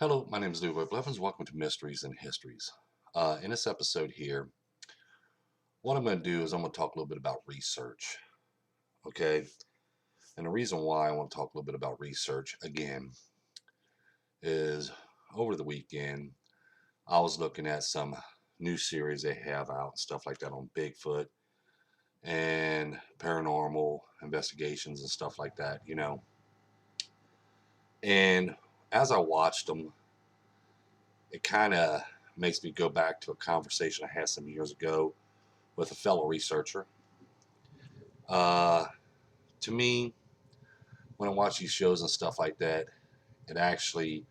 Hello, my name is Leroy Blevins. Welcome to Mysteries and Histories. In this episode here, what I'm going to do is I'm going to talk a little bit about research. Okay. And the reason why I want to talk a little bit about research again is over the weekend, I was looking at some new series they have out and stuff like that on Bigfoot and paranormal investigations and stuff like that. And as I watched them, it kind of makes me go back to a conversation I had some years ago with a fellow researcher. Uh, to me, when I watch these shows and stuff like that, it actually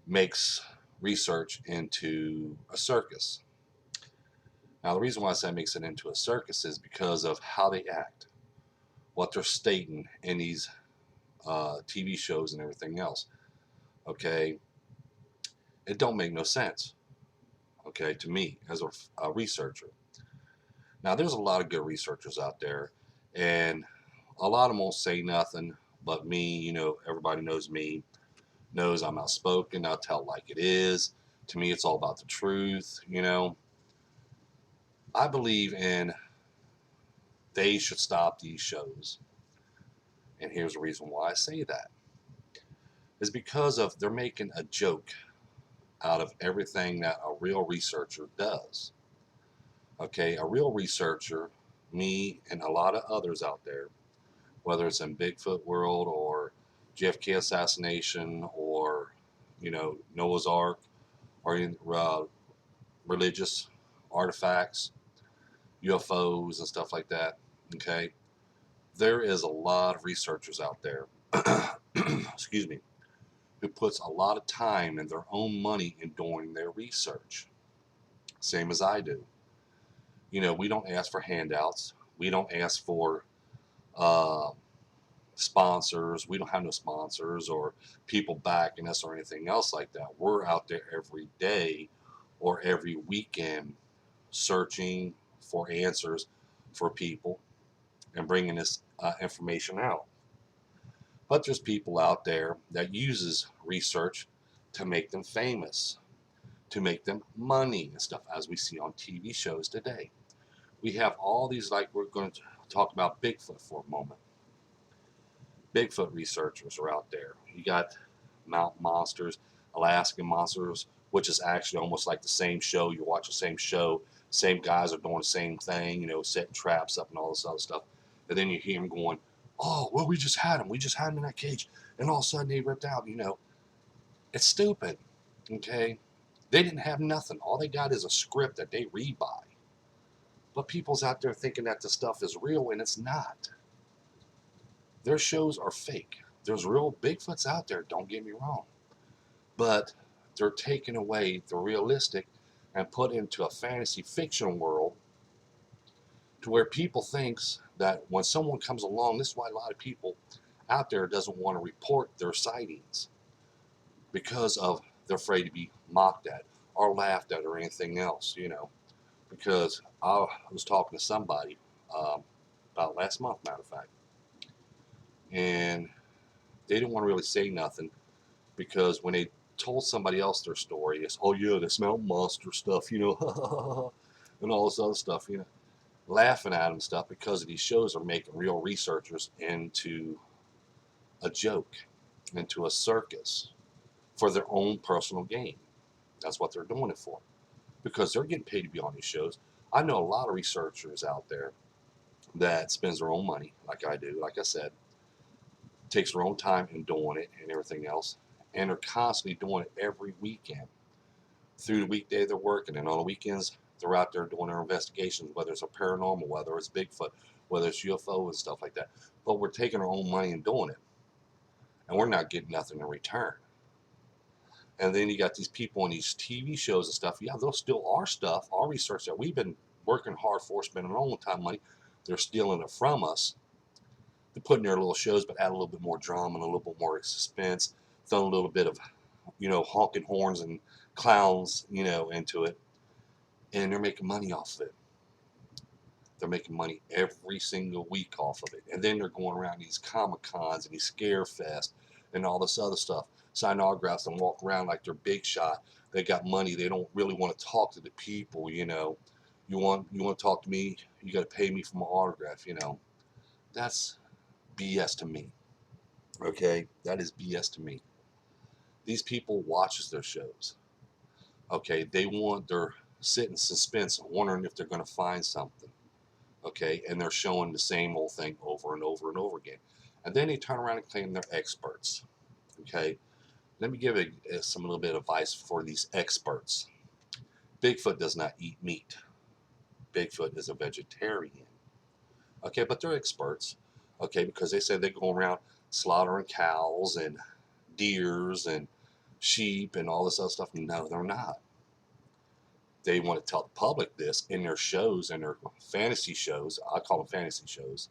makes research into a circus. Now, the reason why I say it makes it into a circus is because of how they act, what they're stating in these TV shows and everything else. Okay, it don't make no sense. Okay, to me as a researcher. Now, there's a lot of good researchers out there, and a lot of them won't say nothing. But me, everybody knows me, knows I'm outspoken. I'll tell it like it is. To me, it's all about the truth. I believe in they should stop these shows. And here's the reason why I say that is because of they're making a joke out of everything that a real researcher does. Okay, a real researcher, me and a lot of others out there, whether it's in Bigfoot world or JFK assassination or Noah's Ark or religious artifacts, UFOs and stuff like that. Okay, there is a lot of researchers out there, excuse me, who puts a lot of time and their own money in doing their research. Same as I do. We don't ask for handouts. We don't ask for uh, sponsors. We don't have no sponsors or people backing us or anything else like that. We're out there every day or every weekend searching for answers for people and bringing this information out. But there's people out there that uses research to make them famous, to make them money and stuff, as we see on TV shows today. We have all these, like we're going to talk about Bigfoot for a moment. Bigfoot researchers are out there. You got Mountain Monsters, Alaskan Monsters, which is actually almost like the same show. You watch the same show, same guys are doing the same thing, setting traps up and all this other stuff. And then you hear them going, "Oh, well, we just had him. We just had him in that cage." And all of a sudden they ripped out. It's stupid, okay? They didn't have nothing. All they got is a script that they read by. But people's out there thinking that the stuff is real, and it's not. Their shows are fake. There's real Bigfoots out there, don't get me wrong. But they're taking away the realistic and put into a fantasy fiction world to where people thinks that when someone comes along, this is why a lot of people out there doesn't want to report their sightings because of they're afraid to be mocked at or laughed at or anything else. Because I was talking to somebody about last month, matter of fact, and they didn't want to really say nothing because when they told somebody else their story, it's, "Oh yeah, this mountain monster stuff, and all this other stuff, laughing at them and stuff because of these shows are making real researchers into a joke, into a circus for their own personal gain. That's what they're doing it for because they're getting paid to be on these shows. I know a lot of researchers out there that spends their own money, like I do, like I said, takes their own time in doing it and everything else, and they're constantly doing it every weekend. Through the weekday they're working, and on the weekends they're out there doing their investigations, whether it's a paranormal, whether it's Bigfoot, whether it's UFO and stuff like that. But we're taking our own money and doing it, and we're not getting nothing in return. And then you got these people on these TV shows and stuff. Yeah, they'll steal our stuff, our research that we've been working hard for, spending our own time money. They're stealing it from us. They're putting their little shows, but add a little bit more drama and a little bit more suspense, throw a little bit of, honking horns and clowns, into it, and they're making money off of it. They're making money every single week off of it. And then they're going around these Comic Cons and these Scare Fest and all this other stuff. sign autographs and walk around like they're big shot. They got money. They don't really want to talk to the people. You want to talk to me? You got to pay me for my autograph. That's BS to me. Okay, that is BS to me. These people watches their shows. Okay, they want their sit in suspense, wondering if they're going to find something. Okay, and they're showing the same old thing over and over and over again, and then they turn around and claim they're experts. Okay, let me give some little bit of advice for these experts. Bigfoot does not eat meat. Bigfoot is a vegetarian. Okay, but they're experts. Okay, because they say they go around slaughtering cows and deers and sheep and all this other stuff. No, they're not. They want to tell the public this in their shows and their fantasy shows. I call them fantasy shows.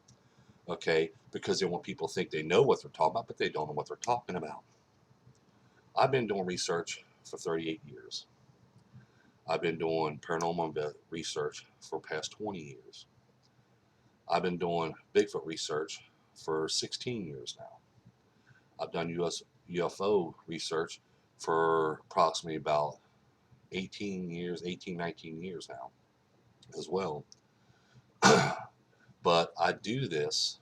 Okay, because they want people to think they know what they're talking about, but they don't know what they're talking about. I've been doing research for 38 years. I've been doing paranormal research for the past 20 years. I've been doing Bigfoot research for 16 years now. I've done UFO research for approximately about 19 years now as well. But I do this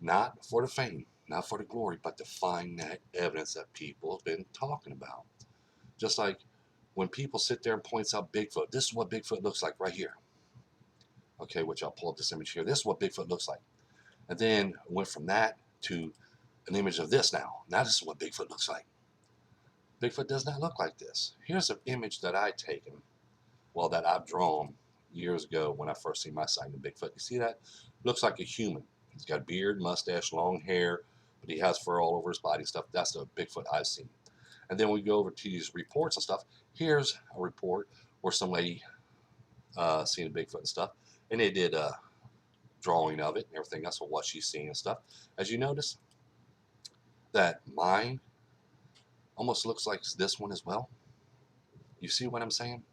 not for the fame, not for the glory, but to find that evidence that people have been talking about. Just like when people sit there and points out Bigfoot, this is what Bigfoot looks like right here. Okay, which I'll pull up this image here. This is what Bigfoot looks like. And then went from that to an image of this now. Now this is what Bigfoot looks like. Bigfoot does not look like this. Here's an image that I've taken, well, that I've drawn years ago when I first seen my sighting of Bigfoot. You see that? Looks like a human. He's got a beard, mustache, long hair, but he has fur all over his body and stuff. That's the Bigfoot I've seen. And then we go over to these reports and stuff. Here's a report where some lady seen a Bigfoot and stuff, and they did a drawing of it and everything else of what she's seen and stuff. As you notice, that mine almost looks like this one as well. You see what I'm saying?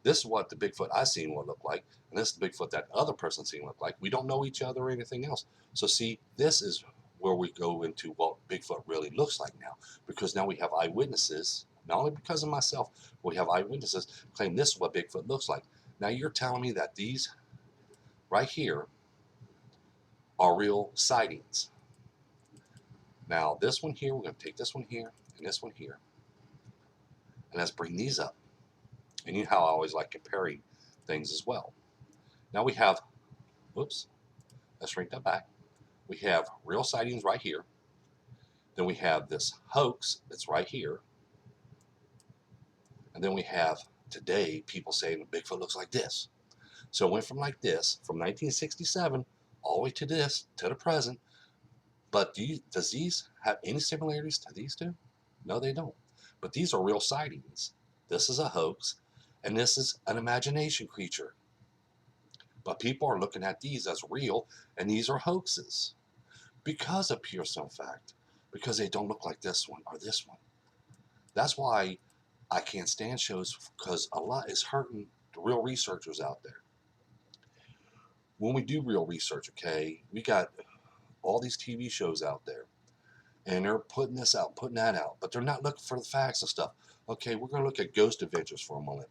This is what the Bigfoot I seen would look like, and this is the Bigfoot that other person seen look like. We don't know each other or anything else. So see, this is where we go into what Bigfoot really looks like now, because now we have eyewitnesses. Not only because of myself, but we have eyewitnesses claim this is what Bigfoot looks like. Now you're telling me that these right here are real sightings. Now this one here, we're going to take this one here and this one here, and let's bring these up. And you know how I always like comparing things as well. Now we have, whoops, let's shrink that back. We have real sightings right here. Then we have this hoax that's right here. And then we have today people saying Bigfoot looks like this. So it went from like this, from 1967, all the way to this, to the present. But does these have any similarities to these two? No, they don't. But these are real sightings. This is a hoax, and this is an imagination creature. But people are looking at these as real, and these are hoaxes. Because of pure some fact. Because they don't look like this one or this one. That's why I can't stand shows, because a lot is hurting the real researchers out there. When we do real research, okay, we got all these TV shows out there, and they're putting this out, putting that out, but they're not looking for the facts and stuff. Okay, we're going to look at Ghost Adventures for a moment.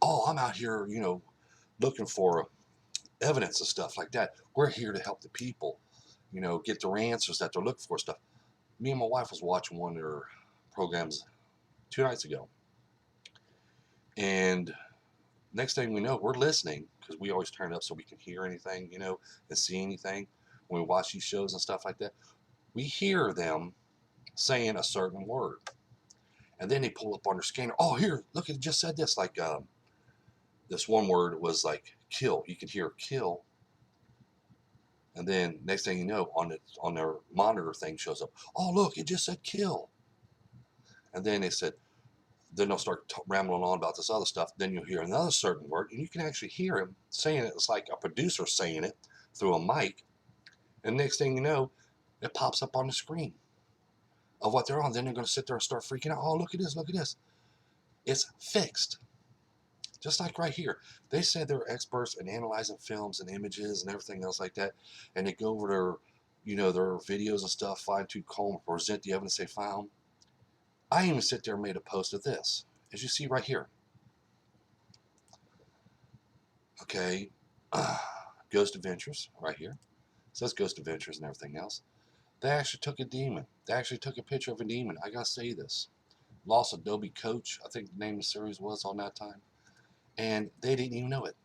Oh, I'm out here, looking for evidence and stuff like that. We're here to help the people, get their answers that they're looking for stuff. Me and my wife was watching one of their programs 2 nights ago, and next thing we know, we're listening, because we always turn it up so we can hear anything, and see anything when we watch these shows and stuff like that. We hear them saying a certain word, and then they pull up on their scanner. Oh, here, look, it just said this. Like this one word was like kill. You could hear kill, and then next thing you know, on their monitor thing shows up. Oh, look, it just said kill. And then then they'll start rambling on about this other stuff. Then you'll hear another certain word, and you can actually hear him saying it. It's like a producer saying it through a mic. And next thing you know, it pops up on the screen of what they're on. Then they're going to sit there and start freaking out. Oh, look at this, look at this. It's fixed. Just like right here. They said they're experts in analyzing films and images and everything else like that. And they go over their their videos and stuff, fine tooth comb, present the evidence they found. I even sit there and made a post of this, as you see right here. Okay, Ghost Adventures right here. It says Ghost Adventures and everything else. They actually took a demon. They actually took a picture of a demon. I gotta say this. Lost Adobe Coach, I think the name of the series was on that time. And they didn't even know it.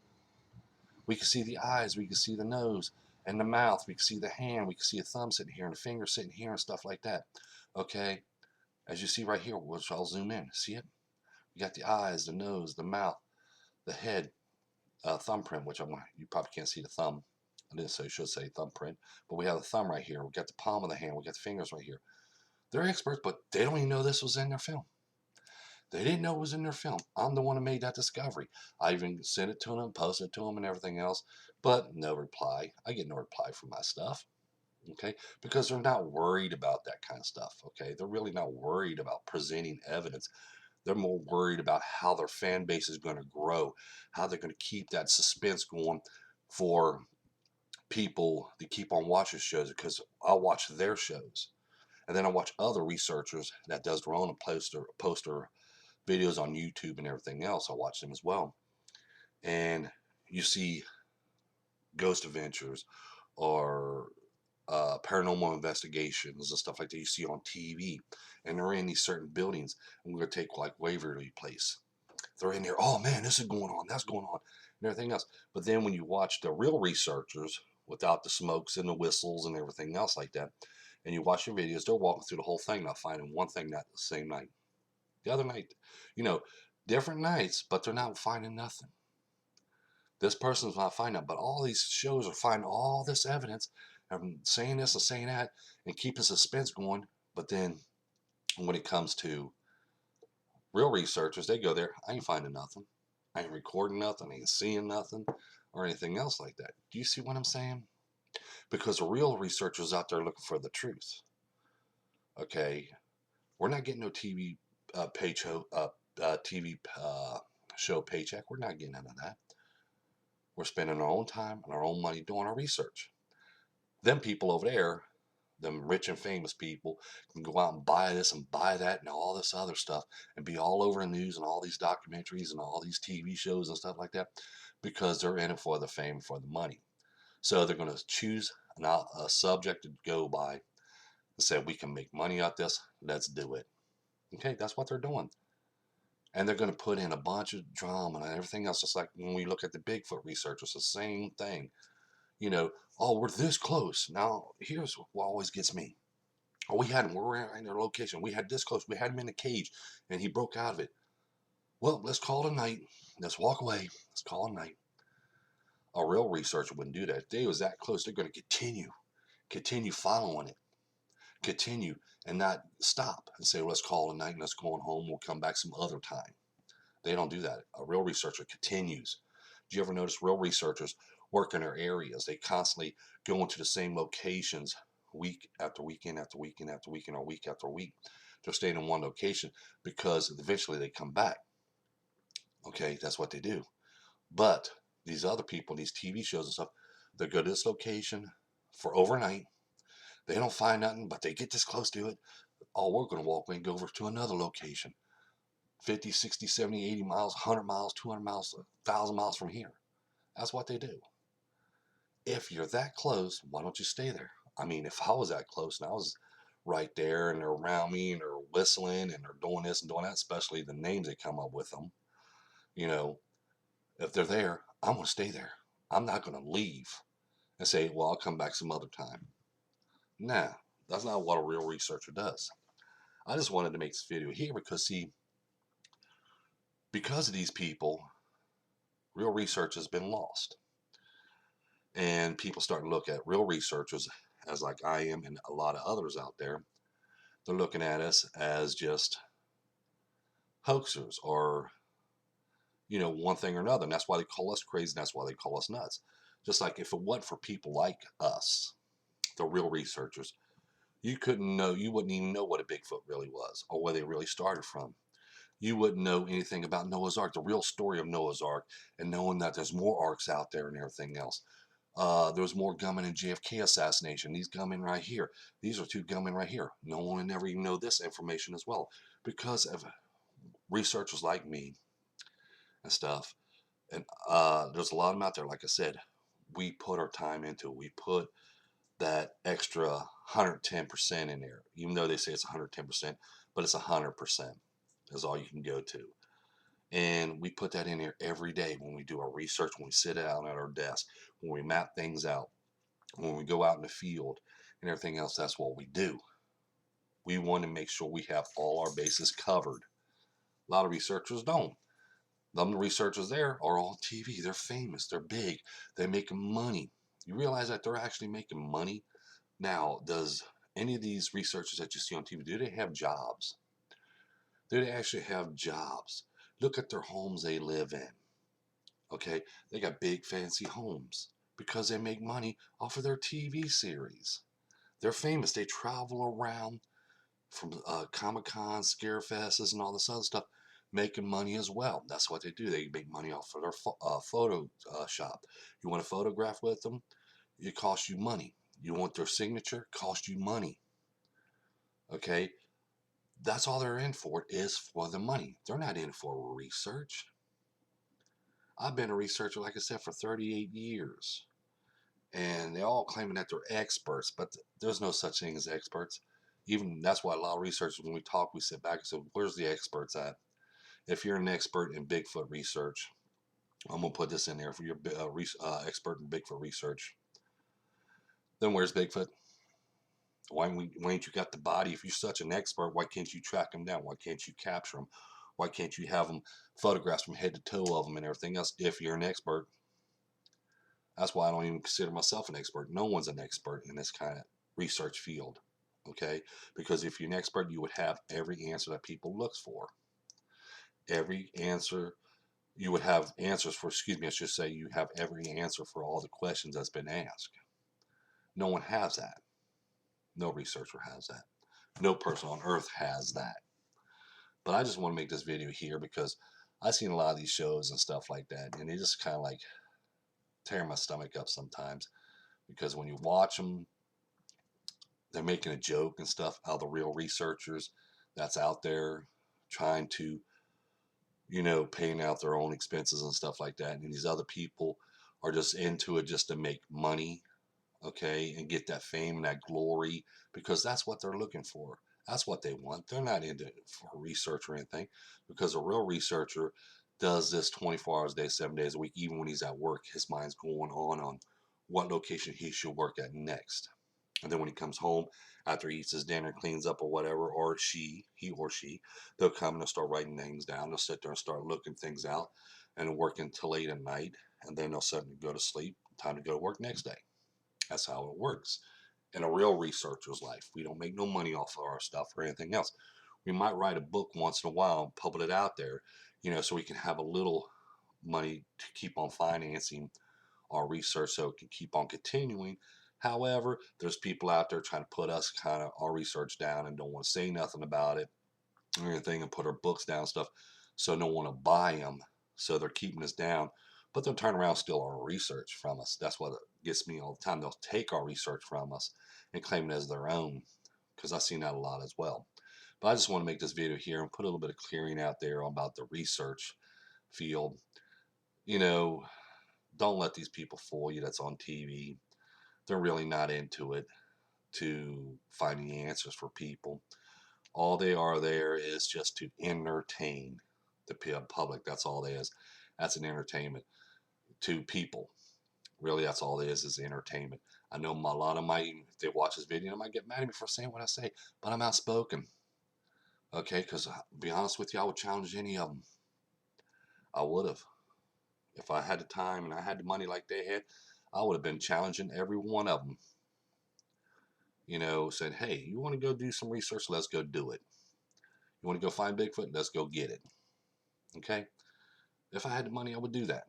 We could see the eyes, we could see the nose and the mouth, we could see the hand, we could see a thumb sitting here and a finger sitting here and stuff like that. Okay, as you see right here, which I'll zoom in. See it? We got the eyes, the nose, the mouth, the head, thumbprint, which you probably can't see the thumb. I didn't say, I should say thumbprint, but we have the thumb right here. We got the palm of the hand. We got the fingers right here. They're experts, but they don't even know this was in their film. They didn't know it was in their film. I'm the one who made that discovery. I even sent it to them, posted it to them, and everything else, but no reply. I get no reply from my stuff. Okay, because they're not worried about that kind of stuff. Okay, they're really not worried about presenting evidence. They're more worried about how their fan base is going to grow, how they're going to keep that suspense going for people to keep on watching shows, because I'll watch their shows and then I watch other researchers that does their own poster videos on YouTube and everything else. I watch them as well. And you see Ghost Adventures or paranormal investigations and stuff like that you see on TV, and they're in these certain buildings. And we're going to take like Waverly Place. They're in there, oh man, this is going on, that's going on, and everything else. But then when you watch the real researchers without the smokes and the whistles and everything else like that, and you watch their videos, they're walking through the whole thing, not finding one thing that the same night. The other night, you know, different nights, but they're not finding nothing. This person's not finding it, but all these shows are finding all this evidence and saying this and saying that and keeping suspense going. But then when it comes to real researchers, they go there, I ain't finding nothing. I ain't recording nothing, I ain't seeing nothing or anything else like that. Do you see what I'm saying? Because the real researchers out there looking for the truth. Okay, we're not getting no TV TV show paycheck. We're not getting none of that. We're spending our own time and our own money doing our research. Them people over there, them rich and famous people, can go out and buy this and buy that and all this other stuff and be all over the news and all these documentaries and all these TV shows and stuff like that, because they're in it for the fame, for the money. So they're going to choose a subject to go by and say, we can make money out this, let's do it. Okay, that's what they're doing. And they're going to put in a bunch of drama and everything else, just like when we look at the Bigfoot researchers, the same thing. You know, oh, we're this close. Now, here's what always gets me. Oh, we're in their location. We had this close. We had him in a cage and he broke out of it. Well, let's call it a night. Let's walk away. Let's call it a night. A real researcher wouldn't do that. If they was that close, they're going to continue following it, continue and not stop and say, well, let's call it a night and let's go on home. We'll come back some other time. They don't do that. A real researcher continues. Do you ever notice real researchers work in their areas? They constantly go into the same locations week after weekend after weekend after weekend or week after week. They're staying in one location because eventually they come back. Okay, that's what they do. But these other people, these TV shows and stuff, they go to this location for overnight. They don't find nothing, but they get this close to it. Oh, we're going to walk away and go over to another location. 50, 60, 70, 80 miles, 100 miles, 200 miles, 1,000 miles from here. That's what they do. If you're that close, why don't you stay there? I mean, if I was that close and I was right there and they're around me and they're whistling and they're doing this and doing that, especially the names they come up with them, you know, if they're there, I'm going to stay there. I'm not going to leave and say, well, I'll come back some other time. Nah, that's not what a real researcher does. I just wanted to make this video here because, see, because of these people, real research has been lost. And people start to look at real researchers as like I am and a lot of others out there. They're looking at us as just hoaxers or, one thing or another. And that's why they call us crazy. And that's why they call us nuts. Just like if it wasn't for people like us, the real researchers, you wouldn't even know what a Bigfoot really was or where they really started from. You wouldn't know anything about Noah's Ark, the real story of Noah's Ark, and knowing that there's more arks out there and everything else. There was more gunmen in JFK assassination. These gunmen right here. These are two gunmen right here. No one would never even know this information as well because of researchers like me and stuff. And there's a lot of them out there. Like I said, we put our time into it. We put that extra 110% in there, even though they say it's 110%, but it's 100% is all you can go to. And we put that in here every day when we do our research, when we sit down at our desk, when we map things out, when we go out in the field and everything else. That's what we do. We want to make sure we have all our bases covered. A lot of researchers don't. Some of the researchers there are on TV. They're famous. They're big. They make money. You realize that they're actually making money? Now, does any of these researchers that you see on TV, do they have jobs? Do they actually have jobs? Look at their homes they live in. Okay, they got big fancy homes because they make money off of their TV series. They're famous. They travel around from Comic Con, Scare Fests, and all this other stuff, making money as well. That's what they do. They make money off of their photo shop. You want to photograph with them? It costs you money. You want their signature? Cost you money. Okay, that's all they're in for is for the money. They're not in for research. I've been a researcher, like I said, for 38 years. And they're all claiming that they're experts, but there's no such thing as experts. Even that's why a lot of researchers, when we talk, we sit back and say, where's the experts at? If you're an expert in Bigfoot research, I'm going to put this in there. If you're expert in Bigfoot research, then where's Bigfoot? Why ain't you got the body? If you're such an expert, why can't you track them down? Why can't you capture them? Why can't you have them photographs from head to toe of them and everything else if you're an expert? That's why I don't even consider myself an expert. No one's an expert in this kind of research field. Okay? Because if you're an expert, you would have every answer that people look for. Every answer, you would have answers for, excuse me, I should say, you have every answer for all the questions that's been asked. No one has that. No researcher has that. No person on earth has that. But I just want to make this video here because I've seen a lot of these shows and stuff like that, and they just kind of like tear my stomach up sometimes because when you watch them, they're making a joke and stuff out of the real researchers that's out there trying to, paying out their own expenses and stuff like that. And these other people are just into it just to make money, okay, and get that fame and that glory because that's what they're looking for. That's what they want. They're not into it for research or anything because a real researcher does this 24 hours a day, 7 days a week. Even when he's at work, his mind's going on what location he should work at next. And then when he comes home, after he eats his dinner, cleans up or whatever, or he or she, they'll come and they'll start writing things down. They'll sit there and start looking things out and work until late at night. And then they'll suddenly go to sleep. Time to go to work next day. That's how it works. In a real researcher's life, we don't make no money off of our stuff or anything else. We might write a book once in a while and publish it out there, so we can have a little money to keep on financing our research so it can keep on continuing. However, there's people out there trying to put us kind of our research down and don't want to say nothing about it or anything and put our books down and stuff so no one will buy them. So they're keeping us down, but they'll turn around and steal our research from us. That's what gets me all the time. They'll take our research from us and claim it as their own because I've seen that a lot as well. But I just want to make this video here and put a little bit of clearing out there about the research field. You know, don't let these people fool you that's on TV. They're really not into it to finding answers for people. All they are there is just to entertain the public. That's all it is. That's an entertainment to people. Really, that's all it is entertainment. I know a lot of my, if they watch this video, they might get mad at me for saying what I say, but I'm outspoken. Okay, because to be honest with you, I would challenge any of them. I would have. If I had the time and I had the money like they had, I would have been challenging every one of them. Said, hey, you want to go do some research? Let's go do it. You want to go find Bigfoot? Let's go get it. Okay? If I had the money, I would do that.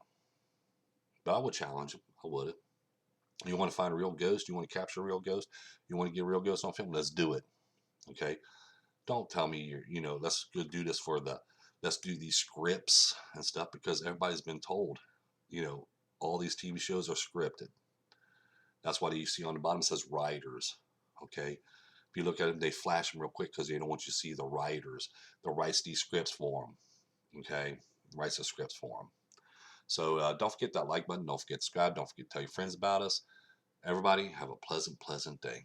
But I would challenge them. I would. You want to find a real ghost? You want to capture a real ghost? You want to get a real ghost on film? Let's do it. Okay? Don't tell me let's go do this let's do these scripts and stuff because everybody's been told, all these TV shows are scripted. That's why you see on the bottom it says writers. Okay. If you look at them, they flash them real quick because they don't want you to see the writers. That writes these scripts for them. Okay. Writes the scripts for them. So don't forget that like button. Don't forget to subscribe. Don't forget to tell your friends about us. Everybody have a pleasant, pleasant day.